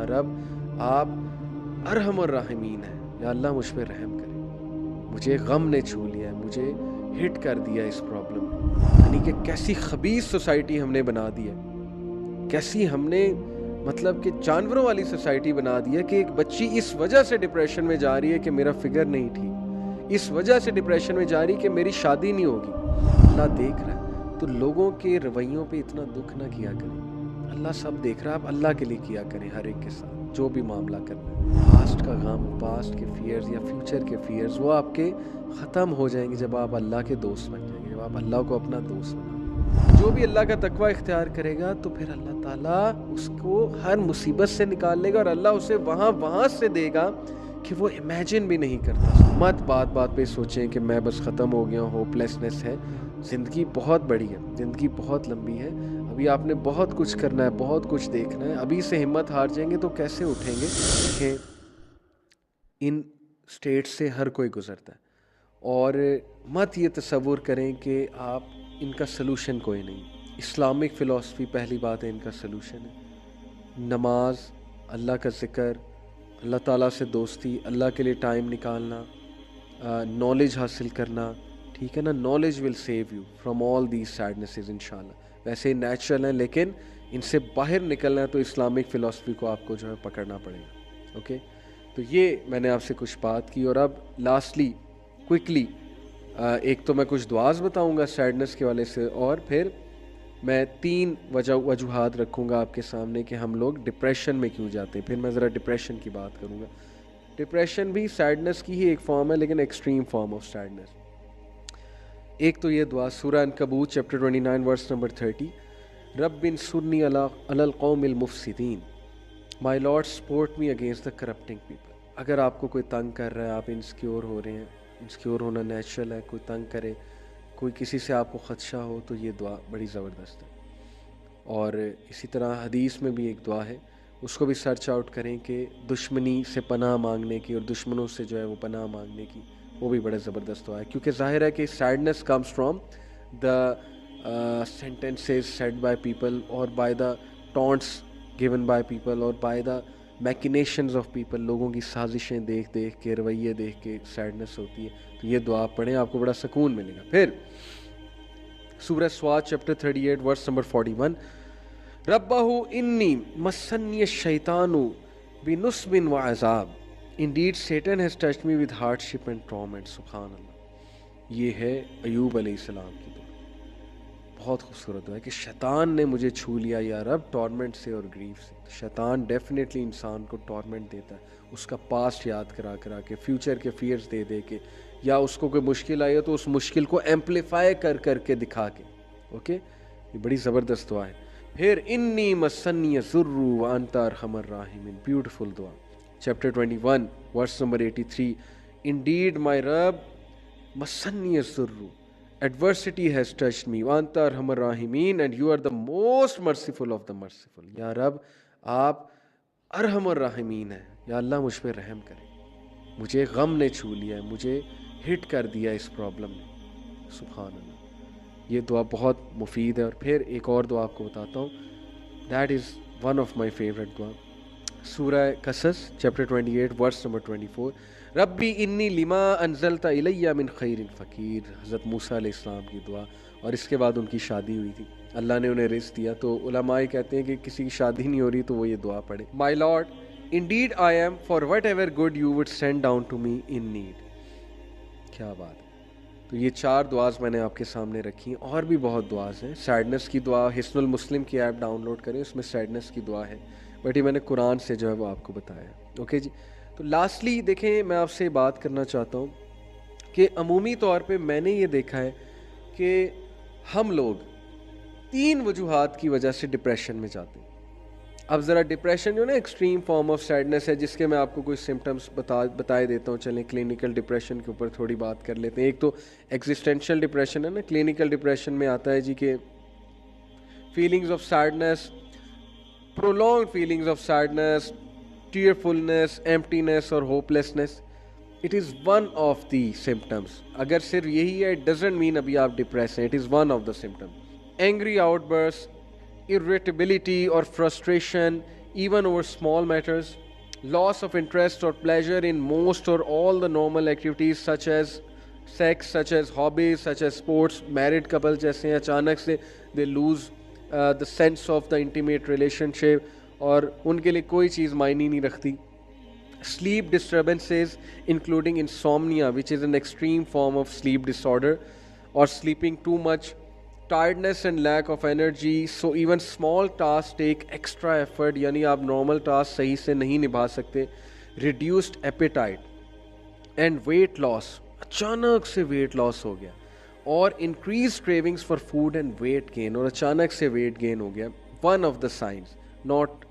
या रब आप अरहमुर राहिमीन हैं, या अल्लाह मुझ पे रहम करें, मुझे गम ने छू लिया है, मुझे हिट कर दिया इस प्रॉब्लम ने। यानी कि कैसी खबीस सोसाइटी हमने बना दी है, कैसी हमने मतलब कि जानवरों वाली सोसाइटी बना दी है कि एक बच्ची इस वजह से डिप्रेशन में जा रही है कि मेरा फिगर नहीं ठीक, इस वजह से डिप्रेशन में जा रही है कि मेरी शादी नहीं होगी। अल्लाह देख रहा है, तो लोगों के रवैयों पे इतना दुख ना किया करें। अल्लाह सब देख रहा है, आप अल्लाह के लिए किया करें हर एक के साथ जो भी मामला करना है। पास्ट का गम, पास्ट के फियर्स या फ्यूचर के फियर्स वो आपके ख़त्म हो जाएंगे जब आप अल्लाह के दोस्त बन जाएंगे, जब आप अल्लाह को अपना दोस्त बनाओगे। जो भी अल्लाह का तकवा इख्तियार करेगा तो फिर अल्लाह ताला उसको हर मुसीबत से निकाल लेगा और अल्लाह उसे वहाँ से देगा कि वो इमेजिन भी नहीं करता। मत बात बात पे सोचें कि मैं बस ख़त्म हो गया हूँ, होपलेसनेस है। ज़िंदगी बहुत बड़ी है, ज़िंदगी बहुत लंबी है, अभी आपने बहुत कुछ करना है, बहुत कुछ देखना है। अभी से हिम्मत हार जाएंगे तो कैसे उठेंगे? कि इन स्टेट से हर कोई गुजरता है, और मत ये तसव्वुर करें कि आप इनका सलूशन कोई नहीं। इस्लामिक फ़िलासफ़ी पहली बात है इनका सलूशन है। नमाज, अल्लाह का ज़िक्र, अल्लाह ताला से दोस्ती, अल्लाह के लिए टाइम निकालना, नॉलेज हासिल करना, ठीक है ना। Knowledge will save you from all these सैडनेसेस इंशाल्लाह। वैसे ही नेचुरल हैं, लेकिन इनसे बाहर निकलना है तो इस्लामिक फ़िलासफ़ी को आपको जो है पकड़ना पड़ेगा। ओके, तो ये मैंने आपसे कुछ बात की। और अब लास्टली क्विकली एक तो मैं कुछ दुआज़ बताऊंगा सैडनेस के वाले से, और फिर मैं 3 वजूहात रखूंगा आपके सामने कि हम लोग डिप्रेशन में क्यों जाते हैं। फिर मैं ज़रा डिप्रेशन की बात करूंगा। डिप्रेशन भी सैडनेस की ही एक फॉर्म है, लेकिन एक्सट्रीम फॉर्म ऑफ सैडनेस। एक तो ये दुआ, सूरह अनकबूत चैप्टर 29 वर्स नंबर 30, रब्बिन सुन्नी अलल कौमिल मुफसिदीन, my lord support me against the corrupting people. अगर आपको कोई तंग कर रहा है, आप इनसिक्योर हो रहे हैं, इनसिक्योर होना नेचुरल है, कोई तंग करे, कोई किसी से आपको ख़दशा हो, तो ये दुआ बड़ी ज़बरदस्त है। और इसी तरह हदीस में भी एक दुआ है, उसको भी सर्च आउट करें कि दुश्मनी से पनाह मांगने की और दुश्मनों से जो है वो पनाह मांगने की, वो भी बड़ा ज़बरदस्त दुआ है। क्योंकि ज़ाहिर है कि sadness comes from the sentences said by people और by the taunts given by people और by the machinations of people. लोगों की साजिशें देख देख के, रवैये देख के सैडनेस होती है। तो ये दुआ पढ़ें, आपको बड़ा सुकून मिलेगा। फिर सूरह स्वाद चैप्टर 38 वर्स नंबर 41, रब्बहु इन्नी मस्सन्नी शैतानु बिनुस्बिन व अज़ाब, indeed Satan has touched me with hardship and torment. सुभान अल्लाह। ये है अयूब अलैहिस्सलाम की दुआ। बहुत खूबसूरत है कि शैतान ने मुझे छू लिया या रब, टॉर्मेंट से और ग्रीफ से। तो शैतान डेफिनेटली इंसान को टॉर्मेंट देता है, उसका पास्ट याद करा करा के, फ्यूचर के फियर्स दे दे के, या उसको कोई मुश्किल आई हो तो उस मुश्किल को एम्पलीफाई कर करके दिखा के। ओके, ये बड़ी ज़बरदस्त दुआ है। फिर इन्नी मस्सन्नी ज़ुर्रु व अंता अरहमर राहिमीन, ब्यूटीफुल दुआ, चैप्टर 21 वर्स नंबर 83, इंडीड माई रब मस्सन्नी ज़ुर्रु, adversity has touched me, वanta अरहमर राहिमीन, and you are the most merciful of the merciful। या रब आप अरहमर राहिमीन हैं, या अल्लाह मुझ पे रहम करें, मुझे गम ने छू लिया है, मुझे हिट कर दिया इस प्रॉब्लम ने। सुभान अल्लाह। ये दुआ बहुत मुफीद है। और फिर एक और दुआ आपको बताता हूँ, that is one of my favourite दुआ, सूरह कसस चैप्टर 28 वर्स नंबर 24, रब्बी इन्नी लिमा अनज़लता इलैया मिन खैरिन फ़कीर। हज़रत मूसा अलैहिस्सलाम की दुआ। और इसके बाद उनकी शादी हुई थी, अल्लाह ने उन्हें रिज़्क़ दिया। तो उलमाए कहते हैं कि किसी की शादी नहीं हो रही तो वो ये दुआ पढ़े, my lord indeed I am for whatever good you would send down to me in need. क्या बात है। तो ये 4 दुआज़ मैंने आपके सामने रखी हैं, और भी बहुत दुआज़ हैं। सैडनेस की दुआ, हिस्नुल मुस्लिम की ऐप डाउनलोड करें, उसमें सैडनेस की दुआ है, बट ये मैंने कुरान से जो है वो आपको बताया। ओके जी। तो लास्टली देखें, मैं आपसे बात करना चाहता हूँ कि अमूमी तौर पे मैंने ये देखा है कि हम लोग 3 वजूहात की वजह से डिप्रेशन में जाते हैं। अब ज़रा डिप्रेशन जो ना एक्सट्रीम फॉर्म ऑफ सैडनेस है, जिसके मैं आपको कुछ सिम्टम्स बताए देता हूँ। चलें क्लिनिकल डिप्रेशन के ऊपर थोड़ी बात कर लेते हैं। एक तो एग्जिस्टेंशियल डिप्रेशन है ना। क्लिनिकल डिप्रेशन में आता है जी के feelings of sadness, prolong feelings of sadness, tearfulness, emptiness और hopelessness. It is one of the symptoms. अगर सिर्फ यही है, इट डजंट मीन अभी आप डिप्रेस हैं, it is one of the symptom. Angry outburst, irritability और frustration, even over small matters, loss of interest or pleasure in most or all the normal activities such as sex, such as hobbies, such as sports. Married couple जैसे हैं अचानक से they lose the sense of the intimate relationship और उनके लिए कोई चीज़ मायने नहीं रखती. Sleep disturbances including insomnia, which is an extreme form of sleep disorder, or sleeping too much, tiredness and lack of energy. So even small tasks take extra effort, यानी आप normal tasks सही से नहीं निभा सकते. Reduced appetite and weight loss, अचानक से weight loss हो गया, और increased cravings for food and weight gain, और अचानक से weight gain हो गया. One of the signs, not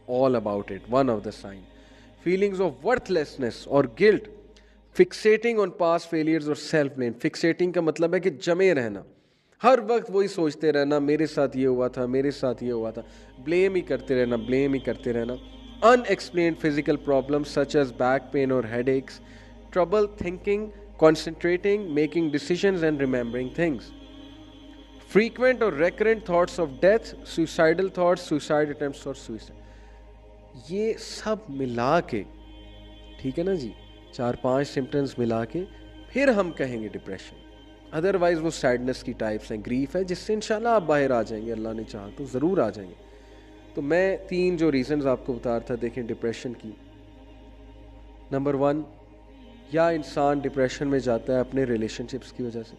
all about it, one of the signs. Feelings of worthlessness or guilt, fixating on past failures or self blame. Fixating का मतलब है कि जमे रहना, हर वक्त वही सोचते रहना, मेरे साथ ये हुआ था, मेरे साथ ये हुआ था, ब्लेम ही करते रहना, ब्लेम ही करते रहना. Unexplained physical problems such as back pain or headaches, trouble thinking, concentrating, making decisions and remembering things. Frequent or recurrent thoughts of death, suicidal thoughts, suicide attempts or suicide. ये सब मिला के, ठीक है ना जी, 4-5 सिम्टम्स मिला के फिर हम कहेंगे डिप्रेशन. अदरवाइज वो सैडनेस की टाइप्स हैं, ग्रीफ है, जिससे इंशाल्लाह आप बाहर आ जाएंगे, अल्लाह ने चाहा तो ज़रूर आ जाएंगे. तो मैं 3 जो रीज़न्स आपको बता रहा था, देखें डिप्रेशन की. नंबर 1, या इंसान डिप्रेशन में जाता है अपने रिलेशनशिप्स की वजह से.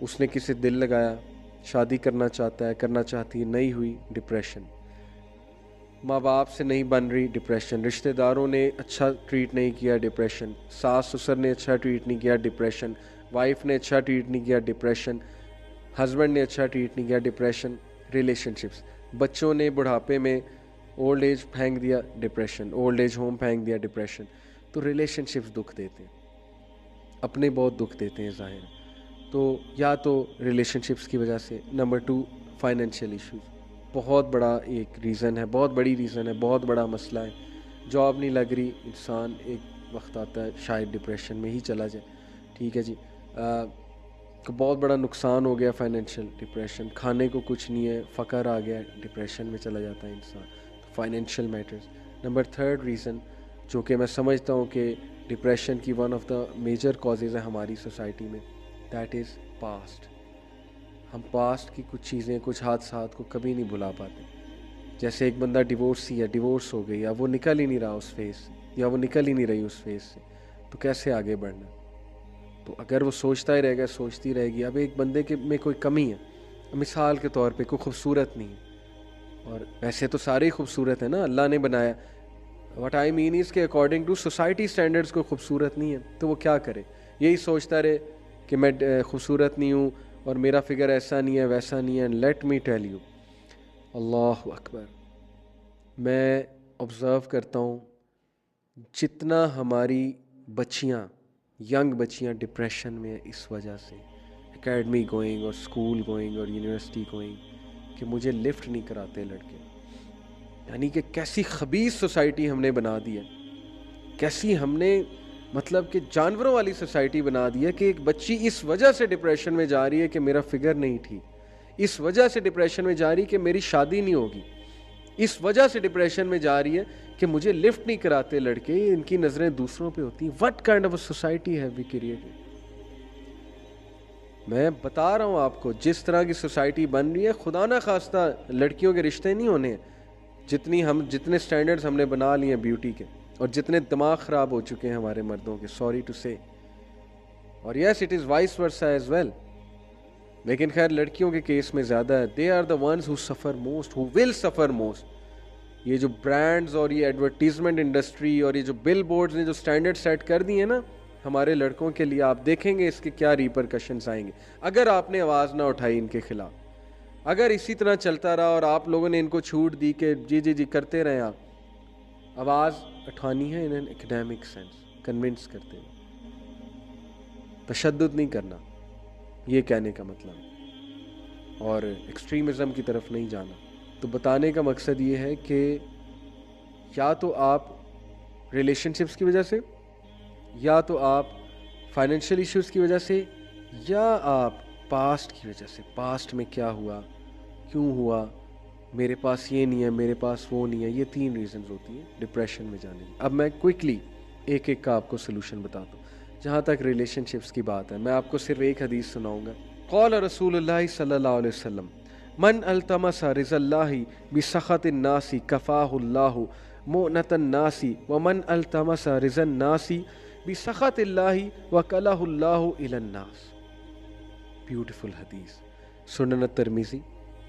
उसने किसी दिल लगाया, शादी करना चाहता है, करना चाहती है, नहीं हुई, डिप्रेशन. माँ बाप से नहीं बन रही, डिप्रेशन. रिश्तेदारों ने अच्छा ट्रीट नहीं किया, डिप्रेशन. सास ससुर ने अच्छा ट्रीट नहीं किया, डिप्रेशन. वाइफ ने अच्छा ट्रीट नहीं किया, डिप्रेशन. हस्बैंड ने अच्छा ट्रीट नहीं किया, डिप्रेशन. रिलेशनशिप्स, बच्चों ने बुढ़ापे में ओल्ड एज फेंक दिया, डिप्रेशन. ओल्ड एज होम फेंक दिया, डिप्रेशन. तो रिलेशनशिप्स दुख देते हैं, अपने बहुत दुख देते हैं ज़ाहिर. तो या तो रिलेशनशिप्स की वजह से. नंबर 2, फाइनेंशियल इश्यूज़, बहुत बड़ा एक रीज़न है, बहुत बड़ी रीज़न है, बहुत बड़ा मसला है. जॉब नहीं लग रही, इंसान एक वक्त आता है शायद डिप्रेशन में ही चला जाए, ठीक है जी. बहुत बड़ा नुकसान हो गया, फाइनेंशियल डिप्रेशन. खाने को कुछ नहीं है, फ़क़र आ गया, डिप्रेशन में चला जाता है इंसान. Financial matters. नंबर 3 रीज़न जो कि मैं समझता हूँ कि डिप्रेशन की one of the major causes है हमारी सोसाइटी में, दैट इज़ पास्ट. हम पास्ट की कुछ चीज़ें, कुछ हादसात को कभी नहीं भुला पाते. जैसे एक बंदा डिवोर्सी है, डिवोर्स हो गई, या वो निकल ही नहीं रहा उस फेज़ से, या वो निकल ही नहीं रही उस फेज़ से, तो कैसे आगे बढ़ना. तो अगर वो सोचता ही रहेगा, सोचती रहेगी, अब एक बंदे के में कोई कमी है, मिसाल के तौर पे कोई खूबसूरत नहीं है, और वैसे तो सारे ही खूबसूरत हैं ना, अल्लाह ने बनाया. व्हाट आई मीन इज़ के अकॉर्डिंग टू सोसाइटी स्टैंडर्ड्स कोई खूबसूरत नहीं है, तो वो क्या करे, यही सोचता रहे कि मैं खूबसूरत नहीं हूँ और मेरा फिगर ऐसा नहीं है, वैसा नहीं है. लेट मी टेल यू, अल्लाह अकबर, मैं ऑब्ज़र्व करता हूँ जितना हमारी बच्चियाँ, यंग बच्चियाँ डिप्रेशन में इस वजह से, एकेडमी गोइंग और स्कूल गोइंग और यूनिवर्सिटी गोइंग, कि मुझे लिफ्ट नहीं कराते लड़के. यानी कि कैसी खबीस सोसाइटी हमने बना दी है, कैसी हमने मतलब कि जानवरों वाली सोसाइटी बना दी है कि एक बच्ची इस वजह से डिप्रेशन में जा रही है कि मेरा फिगर नहीं ठीक, इस वजह से डिप्रेशन में जा रही है कि मेरी शादी नहीं होगी, इस वजह से डिप्रेशन में जा रही है कि मुझे लिफ्ट नहीं कराते लड़के, इनकी नज़रें दूसरों पे होती हैं. What kind of a society have we created. मैं बता रहा हूँ आपको, जिस तरह की सोसाइटी बन रही है, खुदा ना खास्ता लड़कियों के रिश्ते नहीं होने, जितने स्टैंडर्ड्स हमने बना लिए हैं ब्यूटी के, और जितने दिमाग ख़राब हो चुके हैं हमारे मर्दों के, सॉरी टू से. और yes, it is vice versa as well, लेकिन खैर लड़कियों के केस में ज़्यादा है. They are the ones who suffer most, who will suffer most. ये जो ब्रांड्स और ये एडवर्टीजमेंट इंडस्ट्री और ये जो बिल बोर्ड्स ने जो स्टैंडर्ड सेट कर दिए ना हमारे लड़कों के लिए, आप देखेंगे इसके क्या रिपरकशंस आएंगे अगर आपने आवाज़ ना उठाई इनके खिलाफ. अगर इसी तरह चलता रहा और आप लोगों ने इनको छूट दी कि जी जी जी करते रहें, आप आवाज़ उठानी है in an academic sense, convince करते हुए, तशद्दुद नहीं करना, ये कहने का मतलब, और एक्सट्रीमिज़म की तरफ नहीं जाना. तो बताने का मकसद ये है कि या तो आप रिलेशनशिप्स की वजह से, या तो आप फाइनेंशियल इश्यूज़ की वजह से, या आप पास्ट की वजह से, पास्ट में क्या हुआ, क्यों हुआ, मेरे पास ये नहीं है, मेरे पास वो नहीं है, ये 3 रीज़न्स होती हैं डिप्रेशन में जाने की। अब मैं क्विकली एक एक का आपको सोल्यूशन बताता हूँ। जहाँ तक रिलेशनशिप्स की बात है, मैं आपको सिर्फ एक हदीस सुनाऊँगा। क़ाल रसूलुल्लाह सल्लल्लाहु अलैहि वसल्लम मन अल्तमसा रिज़ल्लाहि बिसख़तिन नासी कफ़ाहुल्लाहु मुअनतन नासी व मन अल्तमसा रिज़न नासी बिसख़तिल्लाहि वकलहुल्लाहु इलन नास। ब्यूटीफुल हदीस, सुनन तिर्मिज़ी,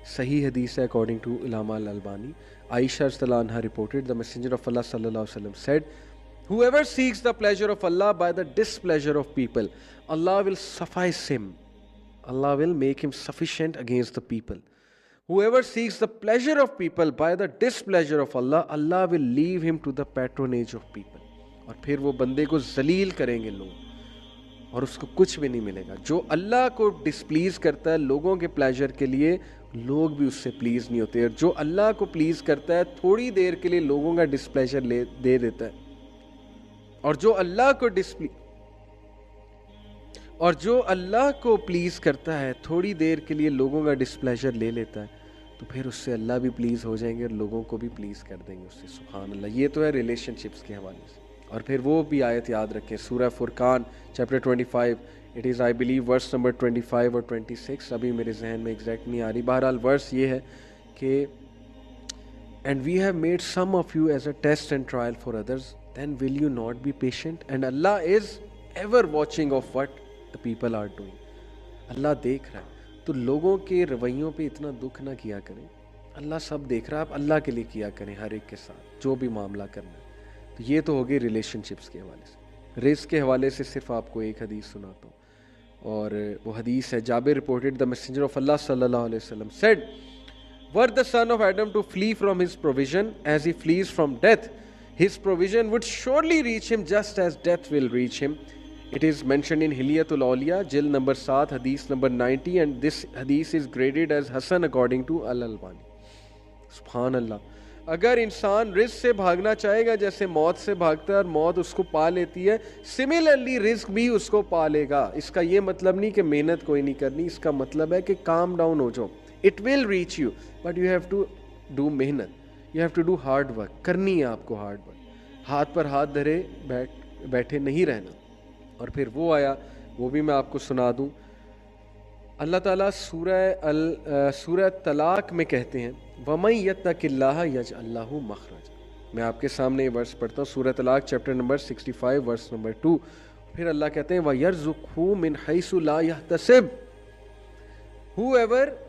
सही हदीस है अकॉर्डिंग टू इलामा अल-अलबानी। आयशा रज़ियल्लाहु अन्हा reported the messenger of Allah सल्लल्लाहु अलैहि वसल्लम said whoever seeks the pleasure of Allah by the displeasure of people, Allah will suffice him. Allah will make him sufficient against the people. Whoever seeks the pleasure of people by the displeasure of Allah, Allah will leave him to the patronage of people. और फिर वो बंदे को जलील करेंगे लोग और उसको कुछ भी नहीं मिलेगा। जो अल्लाह को डिसप्लीज करता है लोगों के प्लेजर के लिए, लोग भी उससे प्लीज नहीं होते। और जो अल्लाह को प्लीज करता है थोड़ी देर के लिए लोगों का डिसप्लेजर दे देता है। और जो अल्लाह को प्लीज करता है थोड़ी देर के लिए लोगों का डिस्प्लेजर ले लेता है, तो फिर उससे अल्लाह भी प्लीज हो जाएंगे और लोगों को भी प्लीज कर देंगे उससे। सुभान अल्लाह। ये तो है रिलेशनशिप्स के हवाले से। और फिर वो भी आयत याद रखें, सूरह Furqan chapter 25, it is I believe verse number 25 और 26, अभी मेरे जहन में एग्जैक्ट नहीं आ रही। बहरहाल वर्स ये है कि and we have made some of you as a test and trial for others, then will you not be patient? And Allah is ever watching of what the people are doing. अल्लाह देख रहा है, तो लोगों के रवैयों पे इतना दुख ना किया करें। अल्लाह सब देख रहा है, आप अल्लाह के लिए किया करें हर एक के साथ जो भी मामला करना है। तो ये तो हो गई रिलेशनशिप्स के हवाले से। रिस्क के हवाले से सिर्फ आपको एक हदीस सुनाता हूँ, और वो हदीस है Jabir reported the messenger of Allah सल्लल्लाहु अलैहि वसल्लम said were the son of Adam to flee from his provision as he flees from death, his provision would surely reach him just as death will reach him. It is mentioned in Hilyatul Awliya, Jil number 7, hadith number 90, and this hadith is graded as Hasan according to Al-Albani. Subhan Allah. अगर इंसान risk से भागना चाहेगा जैसे मौत से भागता है और मौत उसको पा लेती है, सिमिलरली रिस्क भी उसको पा लेगा। इसका ये मतलब नहीं कि मेहनत कोई नहीं करनी, इसका मतलब है कि काम डाउन हो जाओ। It will reach you but you have to do मेहनत, you have to do hard work. करनी है आपको हार्ड वर्क, हाथ पर हाथ धरे बैठे नहीं रहना। और फिर वो आया, वो भी मैं आपको सुना दूं। अल्लाह ताला सूरह तलाक में कहते हैं वमन यत्तकिल्लाह यजअल लहू मखरजा। मैं आपके सामने ये वर्स पढ़ता हूँ, सूरह तलाक चैप्टर नंबर 65 वर्स नंबर 2। फिर अल्लाह कहते हैं वयरज़ुक़हू मिन हैसु ला यहतसिब। हूएवर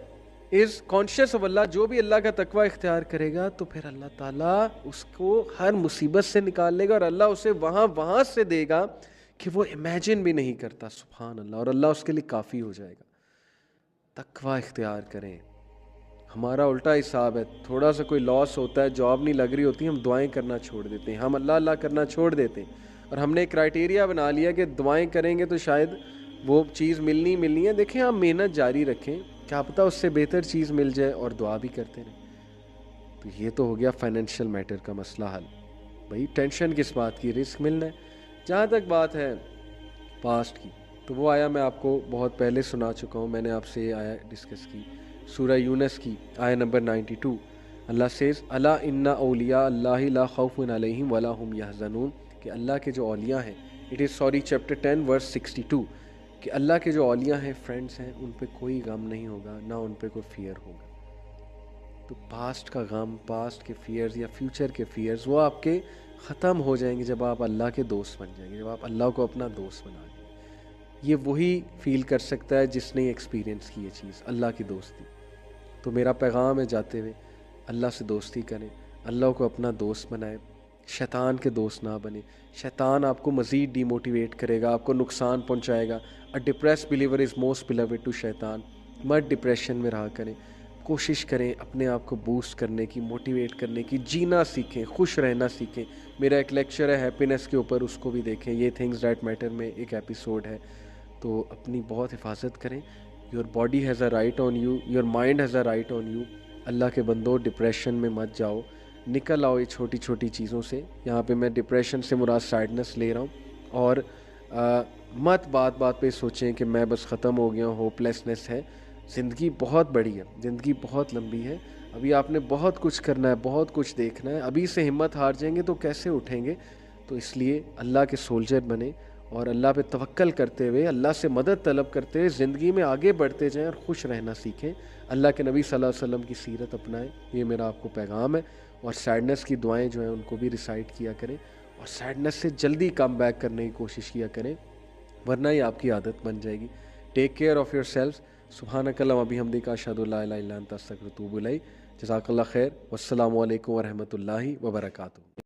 इज़ कॉन्शियस ऑफ अल्लाह, जो भी अल्लाह का तकवा इख्तियार करेगा तो फिर अल्लाह ताला उसको हर मुसीबत से निकाल लेगा और अल्लाह उसे वहाँ से देगा कि वो इमेजिन भी नहीं करता। सुभान अल्लाह। और अल्लाह उसके लिए काफ़ी हो जाएगा। तकवा इख्तियार करें। हमारा उल्टा हिसाब है, थोड़ा सा कोई लॉस होता है, जॉब नहीं लग रही होती, हम दुआएं करना छोड़ देते हैं, हम अल्लाह अल्लाह करना छोड़ देते हैं। और हमने क्राइटेरिया बना लिया कि दुआएं करेंगे तो शायद वो चीज़ मिलनी है। देखें, आप मेहनत जारी रखें, क्या पता उससे बेहतर चीज़ मिल जाए, और दुआ भी करते रहें। तो ये तो हो गया फाइनेंशियल मैटर का मसला हल। भाई टेंशन किस बात की, रिस्क मिलना है। जहाँ तक बात है पास्ट की, तो वो आया मैं आपको बहुत पहले सुना चुका हूँ, मैंने आपसे आया डिस्कस की, सूरह यूनस की आया नंबर 92। अल्लाह सेज़ अला इन्ना औलिया अल्लाहि ला खौफुन अलैहिम वला हुम यहज़नून, कि अल्लाह के जो औलिया हैं, इट इज़ चैप्टर 10 वर्स 62, कि अल्लाह के जो औलिया हैं, फ्रेंड्स हैं, उन पे कोई गम नहीं होगा, ना उन पे कोई फियर होगा। तो पास्ट का गम, पास्ट के फियर्स या फ्यूचर के फियर्स, वो आपके ख़त्म हो जाएंगे जब आप अल्लाह के दोस्त बन जाएंगे, जब आप अल्लाह को अपना दोस्त बना लेंगे। ये वही फील कर सकता है जिसने एक्सपीरियंस की ये चीज़, अल्लाह की दोस्ती। तो मेरा पैगाम है, जाते हुए अल्लाह से दोस्ती करें, अल्लाह को अपना दोस्त बनाएं, शैतान के दोस्त ना बने। शैतान आपको मज़ीद डीमोटिवेट करेगा, आपको नुकसान पहुंचाएगा। A depress believer is most beloved to शैतान। मत डिप्रेशन में रहा करें, कोशिश करें अपने आप को बूस्ट करने की, मोटिवेट करने की, जीना सीखें, खुश रहना सीखें। मेरा एक लेक्चर है हैप्पीनेस के ऊपर, उसको भी देखें, ये थिंग्स दैट मैटर में एक एपिसोड है। तो अपनी बहुत हिफाजत करें। Your body has a right on you, your mind has a right on you. अल्लाह के बंदो, डिप्रेशन में मत जाओ, निकल आओ ये छोटी छोटी चीज़ों से। यहाँ पे मैं डिप्रेशन से मुराद सैडनेस ले रहा हूँ। और मत बात बात पे सोचें कि मैं बस ख़त्म हो गया हूँ, होपलेसनेस है। ज़िंदगी बहुत बड़ी है, ज़िंदगी बहुत लंबी है। अभी आपने बहुत कुछ करना है, बहुत कुछ देखना है। अभी से हिम्मत हार जाएँगे तो कैसे उठेंगे? तो इसलिए अल्लाह के सोल्जर बने और अल्लाह पे तवक्कल करते हुए, अल्लाह से मदद तलब करते हुए ज़िंदगी में आगे बढ़ते जाएँ और खुश रहना सीखें। अल्लाह के नबी सल्लल्लाहु अलैहि वसल्लम की सीरत अपनाएँ, ये मेरा आपको पैगाम है। और सैडनेस की दुआएँ जो हैं उनको भी रिसाइट किया करें और सैडनेस से जल्दी कम बैक करने की कोशिश किया करें, वरना ये आपकी आदत बन जाएगी। Take care of yourselves. सुब्हानकल्लाहुम्मा व बिहम्दिका अशहदु अल्ला इलाहा इल्ला अंता अस्तगफिरुका व अतूबु इलैक। जज़ाकल्लाह खैर। वस्सलामु अलैकुम व रहमतुल्लाहि व बरकातुहू।